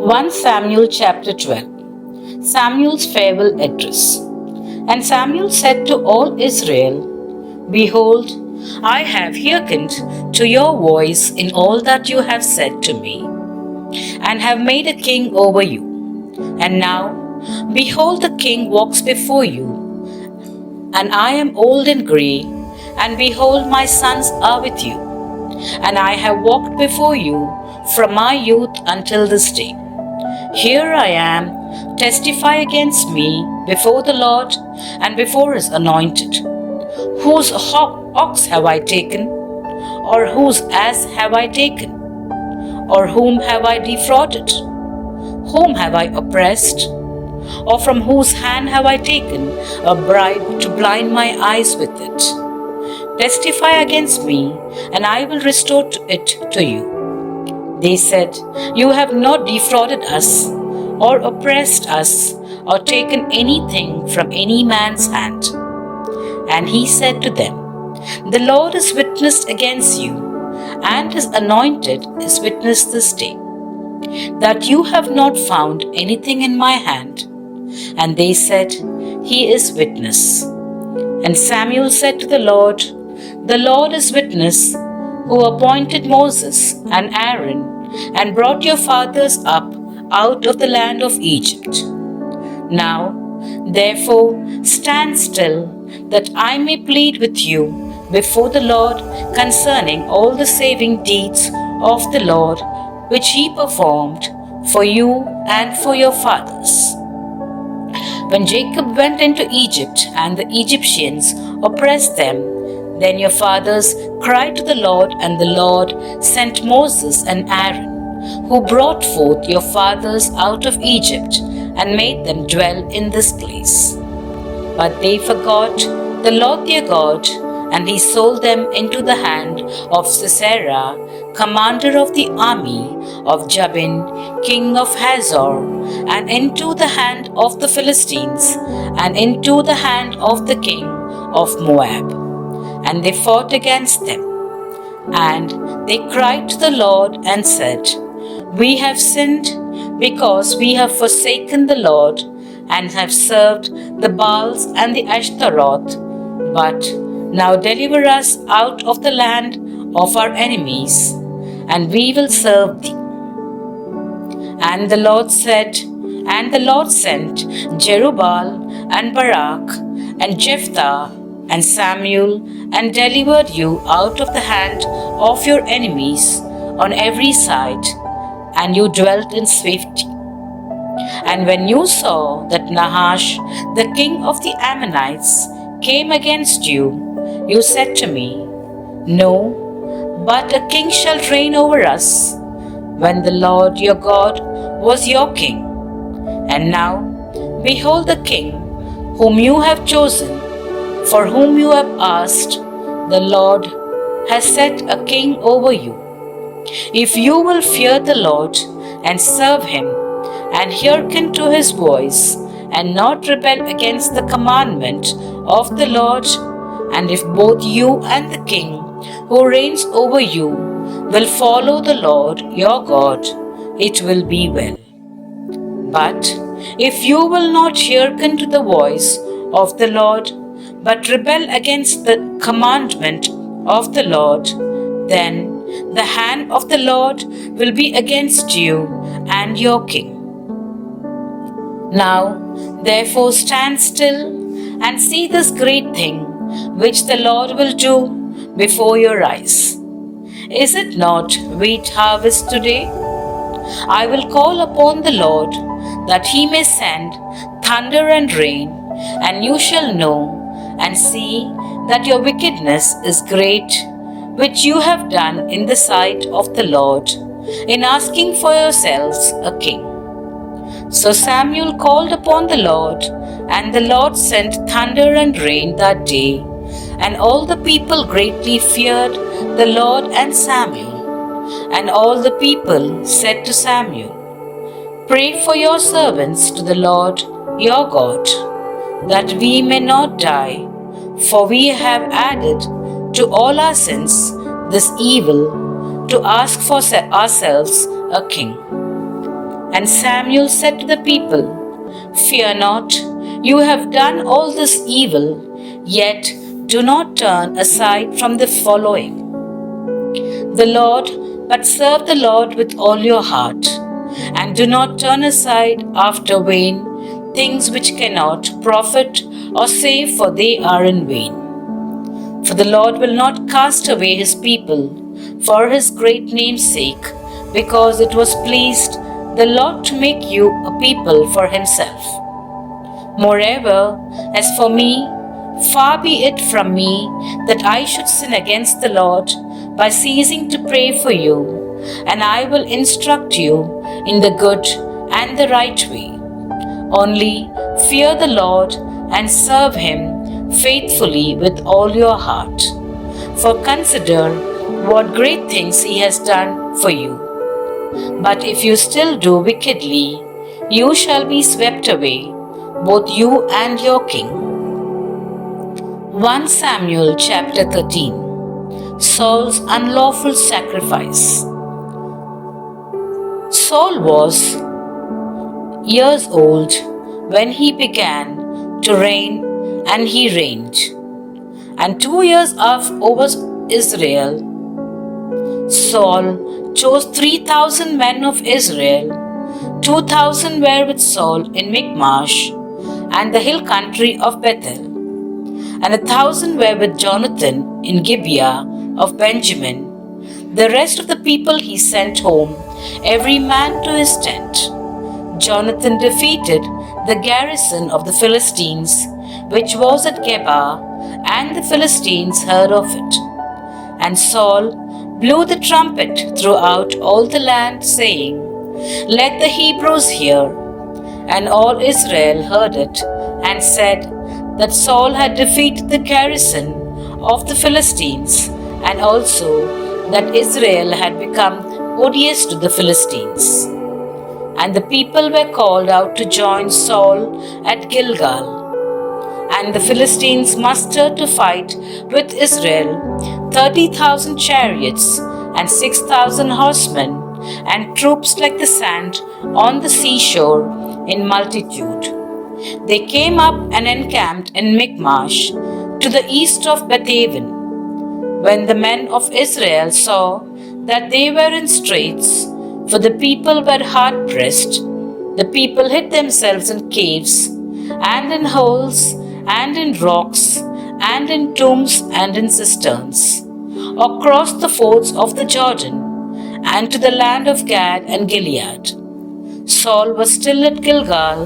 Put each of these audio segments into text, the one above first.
1 Samuel chapter 12. Samuel's farewell address. And Samuel said to all Israel, Behold, I have hearkened to your voice in all that you have said to me, and have made a king over you. And now, behold, the king walks before you, and I am old and grey, and behold, my sons are with you. And I have walked before you from my youth until this day. Here I am, testify against me before the Lord and before his anointed. Whose ox have I taken? Or whose ass have I taken? Or whom have I defrauded? Whom have I oppressed? Or from whose hand have I taken a bribe to blind my eyes with it? Testify against me, and I will restore it to you. They said, You have not defrauded us, or oppressed us, or taken anything from any man's hand. And he said to them, The Lord is witness against you, and his anointed is witness this day, that you have not found anything in my hand. And they said, He is witness. And Samuel said to the Lord is witness, who appointed Moses and Aaron, and brought your fathers up out of the land of Egypt. Now, therefore, stand still, that I may plead with you before the Lord concerning all the saving deeds of the Lord, which he performed for you and for your fathers. When Jacob went into Egypt, and the Egyptians oppressed them, then your fathers cried to the Lord, and the Lord sent Moses and Aaron, who brought forth your fathers out of Egypt, and made them dwell in this place. But they forgot the Lord their God, and he sold them into the hand of Sisera, commander of the army of Jabin, king of Hazor, and into the hand of the Philistines, and into the hand of the king of Moab. And they fought against them. And they cried to the Lord and said, We have sinned because we have forsaken the Lord, and have served the Baals and the Ashtaroth. But now deliver us out of the land of our enemies, and we will serve thee. And the Lord sent Jerubbaal and Barak and Jephthah and Samuel, and delivered you out of the hand of your enemies on every side, and you dwelt in safety. And when you saw that Nahash, the king of the Ammonites, came against you, you said to me, No, but a king shall reign over us, when the Lord your God was your king. And now, behold, the king whom you have chosen, for whom you have asked, the Lord has set a king over you. If you will fear the Lord and serve him, and hearken to his voice, and not rebel against the commandment of the Lord, and if both you and the king who reigns over you will follow the Lord your God, it will be well. But if you will not hearken to the voice of the Lord, but rebel against the commandment of the Lord, then the hand of the Lord will be against you and your king. Now, therefore, stand still and see this great thing which the Lord will do before your eyes. Is it not wheat harvest today? I will call upon the Lord, that he may send thunder and rain, and you shall know and see that your wickedness is great, which you have done in the sight of the Lord, in asking for yourselves a king. So Samuel called upon the Lord, and the Lord sent thunder and rain that day, and all the people greatly feared the Lord and Samuel. And all the people said to Samuel, Pray for your servants to the Lord your God, that we may not die, for we have added to all our sins this evil, to ask for ourselves a king. And Samuel said to the people, "Fear not, you have done all this evil, yet do not turn aside from the following. The Lord, but serve the Lord with all your heart, and do not turn aside after vain things which cannot profit or save, for they are in vain. For the Lord will not cast away his people for his great name's sake, because it was pleased the Lord to make you a people for himself. Moreover, as for me, far be it from me that I should sin against the Lord by ceasing to pray for you, and I will instruct you in the good and the right way. Only fear the Lord and serve him faithfully with all your heart. For consider what great things he has done for you. But if you still do wickedly, you shall be swept away, both you and your king." 1 Samuel chapter 13. Saul's unlawful sacrifice. Saul was years old when he began to reign, and he reigned. And 2 years over Israel, Saul chose 3,000 men of Israel. 2,000 were with Saul in Michmash and the hill country of Bethel, and 1,000 were with Jonathan in Gibeah of Benjamin. The rest of the people he sent home, every man to his tent. Jonathan defeated the garrison of the Philistines, which was at Geba, and the Philistines heard of it. And Saul blew the trumpet throughout all the land, saying, "Let the Hebrews hear." And all Israel heard it, and said that Saul had defeated the garrison of the Philistines, and also that Israel had become odious to the Philistines. And the people were called out to join Saul at Gilgal. And the Philistines mustered to fight with Israel 30,000 chariots and 6,000 horsemen, and troops like the sand on the seashore in multitude. They came up and encamped in Michmash to the east of Bethaven. When the men of Israel saw that they were in straits, for the people were hard pressed, the people hid themselves in caves, and in holes, and in rocks, and in tombs, and in cisterns, across the fords of the Jordan, and to the land of Gad and Gilead. Saul was still at Gilgal,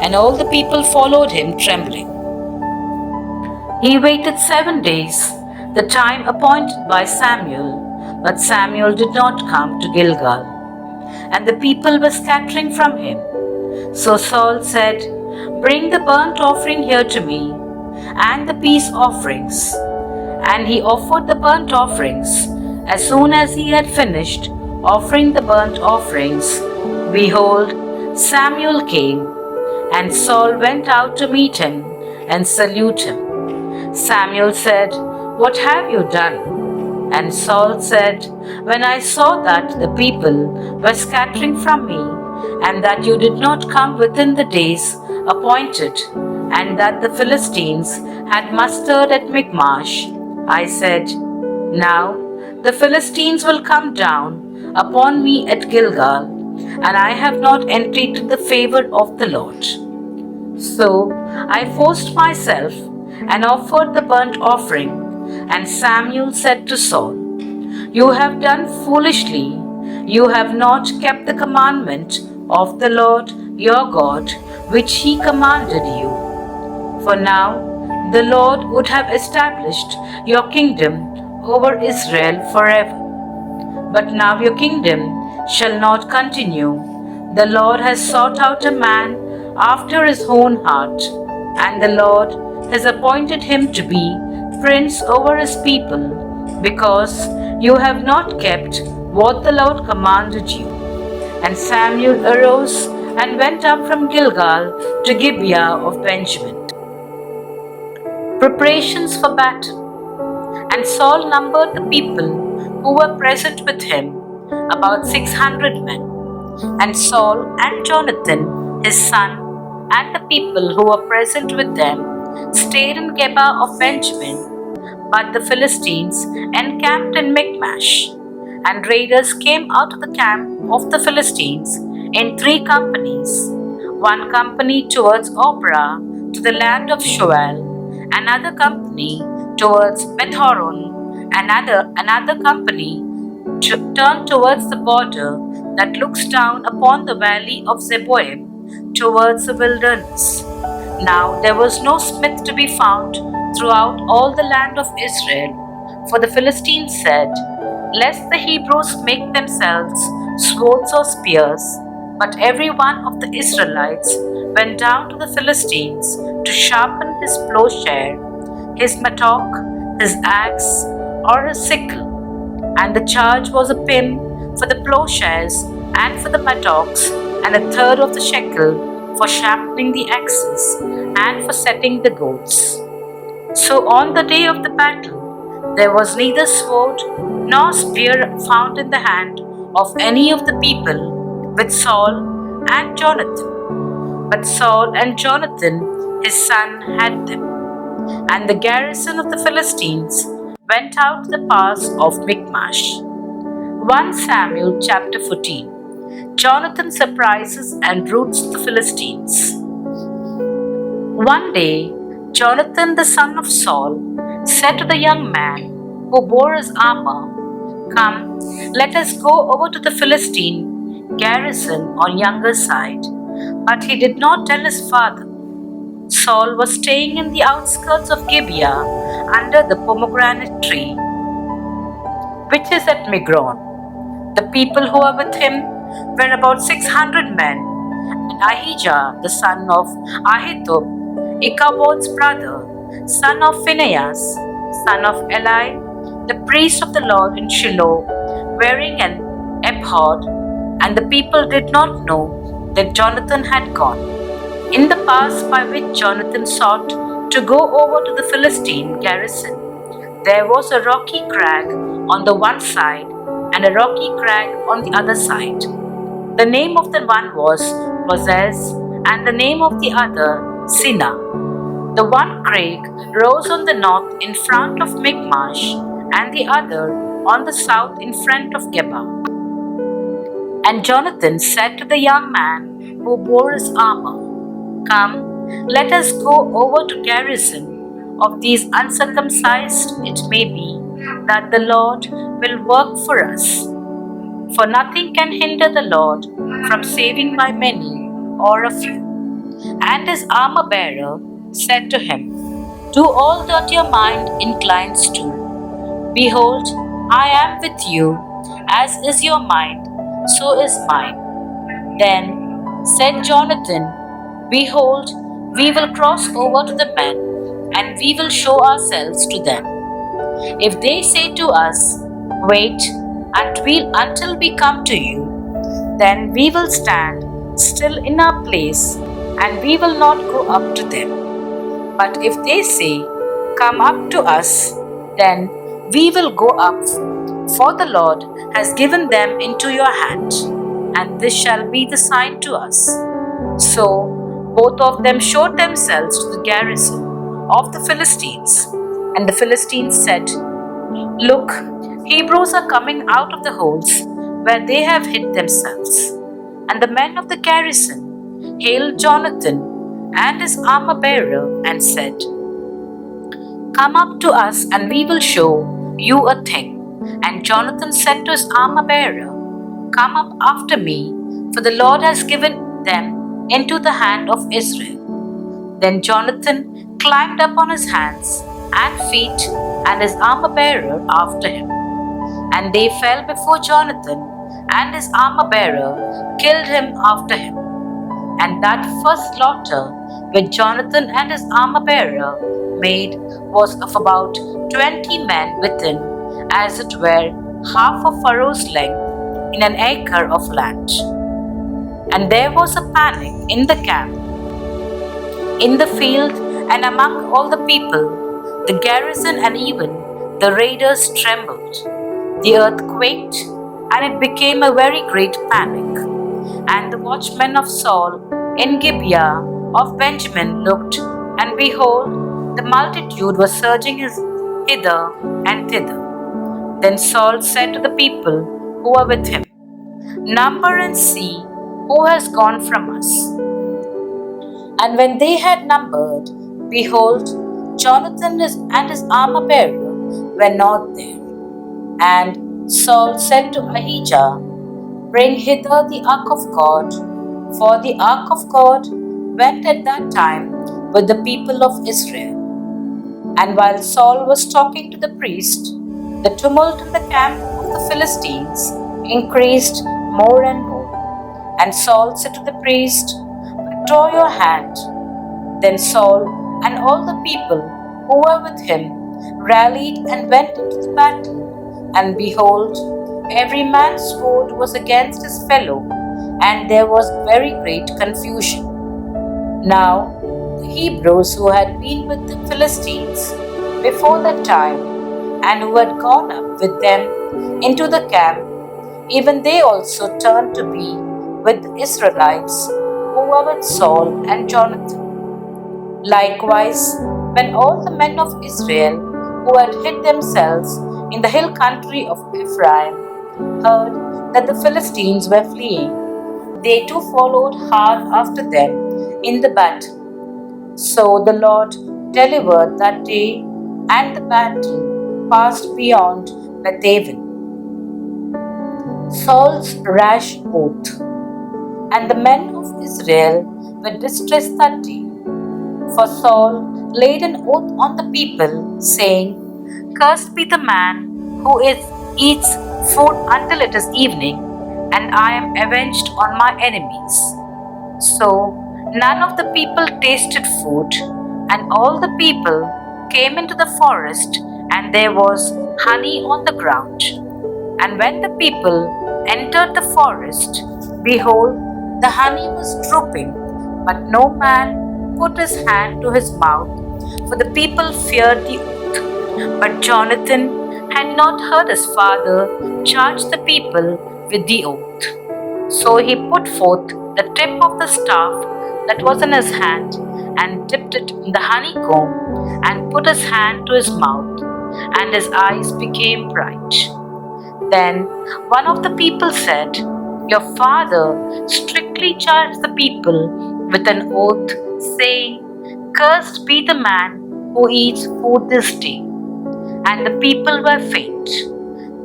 and all the people followed him trembling. He waited 7 days, the time appointed by Samuel, but Samuel did not come to Gilgal, and the people were scattering from him. So Saul said, "Bring the burnt offering here to me, and the peace offerings." And he offered the burnt offerings. As soon as he had finished offering the burnt offerings, behold, Samuel came, and Saul went out to meet him and salute him. Samuel said, "What have you done?" And Saul said, "When I saw that the people were scattering from me, and that you did not come within the days appointed, and that the Philistines had mustered at Michmash, I said, 'Now the Philistines will come down upon me at Gilgal, and I have not entreated the favor of the Lord.' So I forced myself and offered the burnt offering. And Samuel said to Saul, 'You have done foolishly. You have not kept the commandment of the Lord your God, which he commanded you. For now the Lord would have established your kingdom over Israel forever. But now your kingdom shall not continue. The Lord has sought out a man after his own heart, and the Lord has appointed him to be prince over his people, because you have not kept what the Lord commanded you.' And Samuel arose and went up from Gilgal to Gibeah of Benjamin. Preparations for battle. And Saul numbered the people who were present with him, about 600 men. And Saul and Jonathan, his son, and the people who were present with them stayed in Geba of Benjamin. But the Philistines encamped in Michmash, and raiders came out of the camp of the Philistines in 3 companies, one company towards Opera to the land of Shoal, another company towards Bethhoron, another company turned towards the border that looks down upon the valley of Zeboim towards the wilderness. Now there was no smith to be found throughout all the land of Israel, for the Philistines said, "Lest the Hebrews make themselves swords or spears." But every one of the Israelites went down to the Philistines to sharpen his plowshare, his mattock, his axe, or his sickle. And the charge was a pim for the plowshares and for the mattocks, and a third of the shekel for sharpening the axes and for setting the goads. So on the day of the battle, there was neither sword nor spear found in the hand of any of the people with Saul and Jonathan. But Saul and Jonathan, his son, had them. And the garrison of the Philistines went out to the pass of Michmash. 1 Samuel chapter 14. Jonathan surprises and routs the Philistines. One day, Jonathan the son of Saul said to the young man who bore his armor, "Come, let us go over to the Philistine garrison on younger side." But he did not tell his father. Saul was staying in the outskirts of Gibeah under the pomegranate tree, which is at Migron. The people who were with him were about 600 men, and Ahijah the son of Ahitub, Ichabod's brother, son of Phinehas, son of Eli, the priest of the Lord in Shiloh, wearing an ephod, and the people did not know that Jonathan had gone. In the pass by which Jonathan sought to go over to the Philistine garrison, there was a rocky crag on the one side and a rocky crag on the other side. The name of the one was Bozez, and the name of the other Sina. The one crag rose on the north in front of Michmash, and the other on the south in front of Geba. And Jonathan said to the young man who bore his armor, "Come, let us go over to garrison of these uncircumcised. It may be that the Lord will work for us. For nothing can hinder the Lord from saving by many or a few." And his armor bearer said to him, "Do all that your mind inclines to. Behold, I am with you, as is your mind, so is mine." Then said Jonathan, "Behold, we will cross over to the men, and we will show ourselves to them. If they say to us, 'Wait until we come to you,' then we will stand still in our place, and we will not go up to them. But if they say, 'Come up to us,' then we will go up, for the Lord has given them into your hand, and this shall be the sign to us." So both of them showed themselves to the garrison of the Philistines. And the Philistines said, "Look, Hebrews are coming out of the holes where they have hid themselves." And the men of the garrison hailed Jonathan and his armor bearer and said, "Come up to us, and we will show you a thing." And Jonathan said to his armor bearer, "Come up after me, for the Lord has given them into the hand of Israel." Then Jonathan climbed up on his hands and feet, and his armor bearer after him. And they fell before Jonathan, and his armor bearer killed him after him. And that first slaughter which Jonathan and his armor bearer made was of about 20 men within, as it were half a furrow's length in an acre of land. And there was a panic in the camp, in the field, and among all the people. The garrison and even the raiders trembled. The earth quaked, and it became a very great panic. And the watchmen of Saul in Gibeah of Benjamin looked, and behold, the multitude was surging hither and thither. Then Saul said to the people who were with him, Number and see who has gone from us. And when they had numbered, behold, Jonathan and his armor bearer were not there. And Saul said to Ahijah, Bring hither the ark of God, for the ark of God went at that time with the people of Israel. And while Saul was talking to the priest, the tumult in the camp of the Philistines increased more and more. And Saul said to the priest, Withdraw your hand. Then Saul and all the people who were with him rallied and went into the battle. And behold, every man's sword was against his fellow, and there was very great confusion. Now, the Hebrews who had been with the Philistines before that time, and who had gone up with them into the camp, even they also turned to be with the Israelites who were with Saul and Jonathan. Likewise, when all the men of Israel who had hid themselves in the hill country of Ephraim heard that the Philistines were fleeing, they too followed hard after them in the battle. So the Lord delivered that day, and the battle passed beyond Bethaven. Saul's rash oath. And the men of Israel were distressed that day. For Saul laid an oath on the people, saying, Cursed be the man who eats food until it is evening, and I am avenged on my enemies. So none of the people tasted food, and all the people came into the forest, and there was honey on the ground. And when the people entered the forest, behold, the honey was drooping, but no man put his hand to his mouth, for the people feared the oath. But Jonathan had not heard his father charge the people with the oath. So he put forth the tip of the staff that was in his hand, and dipped it in the honeycomb, and put his hand to his mouth, and his eyes became bright. Then one of the people said, Your father strictly charged the people with an oath, saying, Cursed be the man who eats food this day. And the people were faint.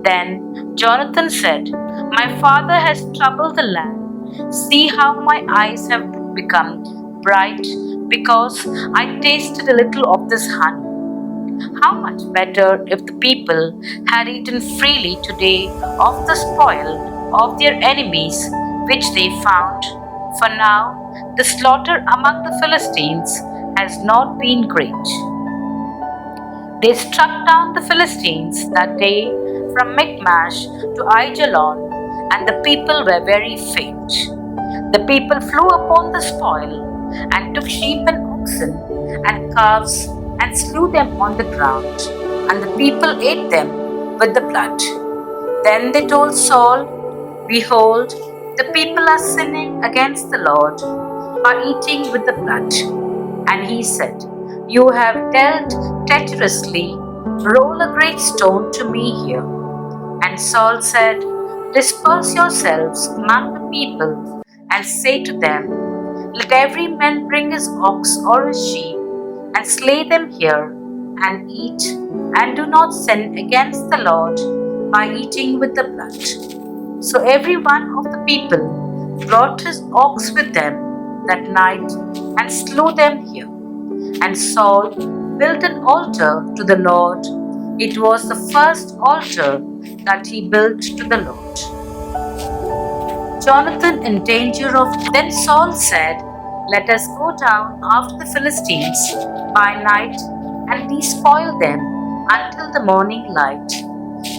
Then Jonathan said, My father has troubled the land. See how my eyes have become bright, because I tasted a little of this honey. How much better if the people had eaten freely today of the spoil of their enemies which they found, for now the slaughter among the Philistines has not been great. They struck down the Philistines that day from Michmash to Aijalon, and the people were very faint. The people flew upon the spoil, and took sheep and oxen and calves, and slew them on the ground, and the people ate them with the blood. Then they told Saul, Behold, the people are sinning against the Lord by eating with the blood. And he said, You have dealt treacherously. Roll a great stone to me here. And Saul said, Disperse yourselves among the people, and say to them, Let every man bring his ox or his sheep, and slay them here, and eat, and do not sin against the Lord by eating with the blood. So every one of the people brought his ox with them that night, and slew them here. And Saul built an altar to the Lord. It was the first altar that he built to the Lord. Jonathan in danger of. Then Saul said, Let us go down after the Philistines by night, and despoil them until the morning light.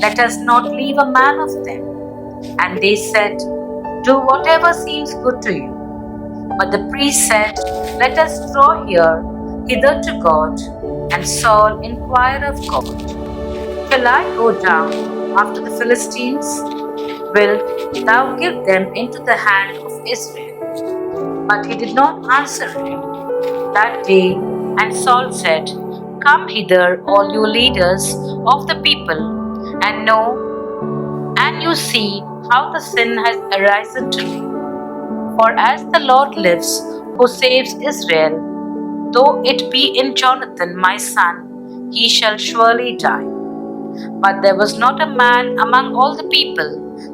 Let us not leave a man of them. And they said, Do whatever seems good to you. But the priest said, Let us draw hither to God. And Saul inquired of God, Shall I go down after the Philistines? wilt thou give them into the hand of Israel? But he did not answer him that day. And Saul said, Come hither, all you leaders of the people, and you see how the sin has arisen to me. For as the Lord lives, who saves Israel, though it be in Jonathan my son, he shall surely die. But there was not a man among all the people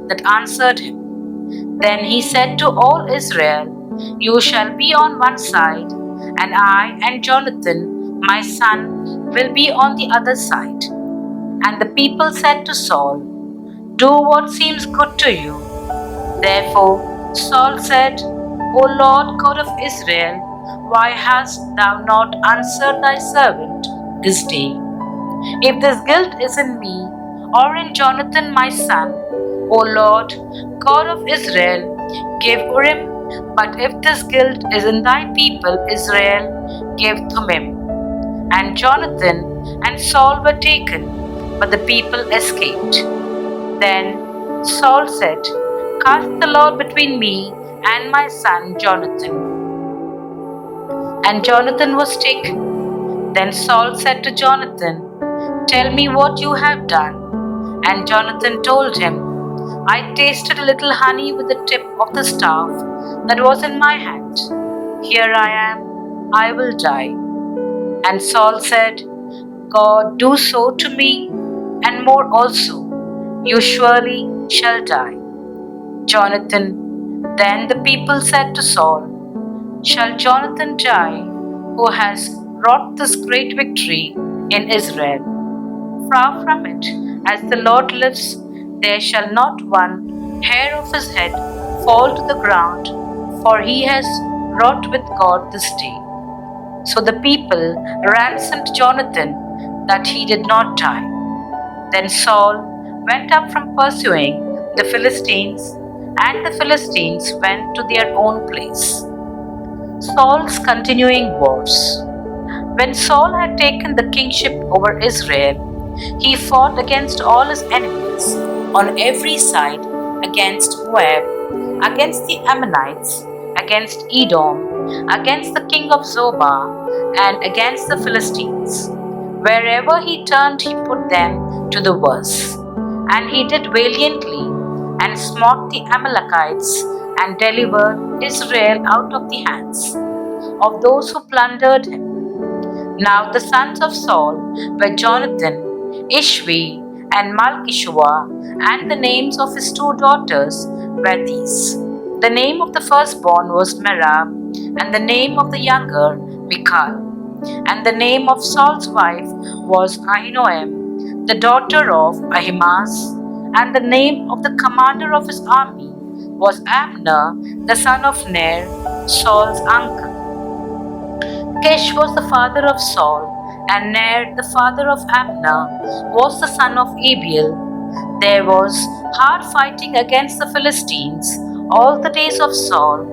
that answered him. Then he said to all Israel, You shall be on one side, and I and Jonathan my son will be on the other side. And the people said to Saul, Do what seems good to you. Therefore Saul said, O Lord God of Israel, why hast thou not answered thy servant this day? If this guilt is in me or in Jonathan my son, O Lord God of Israel, give Urim. But if this guilt is in thy people Israel, give Thummim. And Jonathan and Saul were taken, but the people escaped. Then Saul said, Cast the lot between me and my son Jonathan. And Jonathan was taken. Then Saul said to Jonathan, Tell me what you have done. And Jonathan told him, I tasted a little honey with the tip of the staff that was in my hand. Here I am, I will die. And Saul said, God, do so to me, and more also. You surely shall die. Jonathan, then the people said to Saul, Shall Jonathan die, who has wrought this great victory in Israel? Far from it, as the Lord lives, there shall not one hair of his head fall to the ground, for he has wrought with God this day. So the people ransomed Jonathan that he did not die. Then Saul went up from pursuing the Philistines, and the Philistines went to their own place. Saul's continuing wars. When Saul had taken the kingship over Israel, he fought against all his enemies on every side, against Moab, against the Ammonites, against Edom, against the king of Zobah, and against the Philistines. Wherever he turned, he put them to the worse. And he did valiantly, and smote the Amalekites, and delivered Israel out of the hands of those who plundered him. Now the sons of Saul were Jonathan, Ishvi, and Malchishua, and the names of his two daughters were these. The name of the firstborn was Merab, and the name of the younger Michal. And the name of Saul's wife was Ahinoam, the daughter of Ahimaaz, and the name of the commander of his army was Abner, the son of Ner, Saul's uncle. Kish was the father of Saul, and Ner, the father of Abner, was the son of Abiel. There was hard fighting against the Philistines all the days of Saul,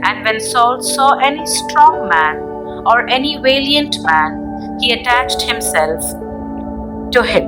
and when Saul saw any strong man or any valiant man, he attached himself to him.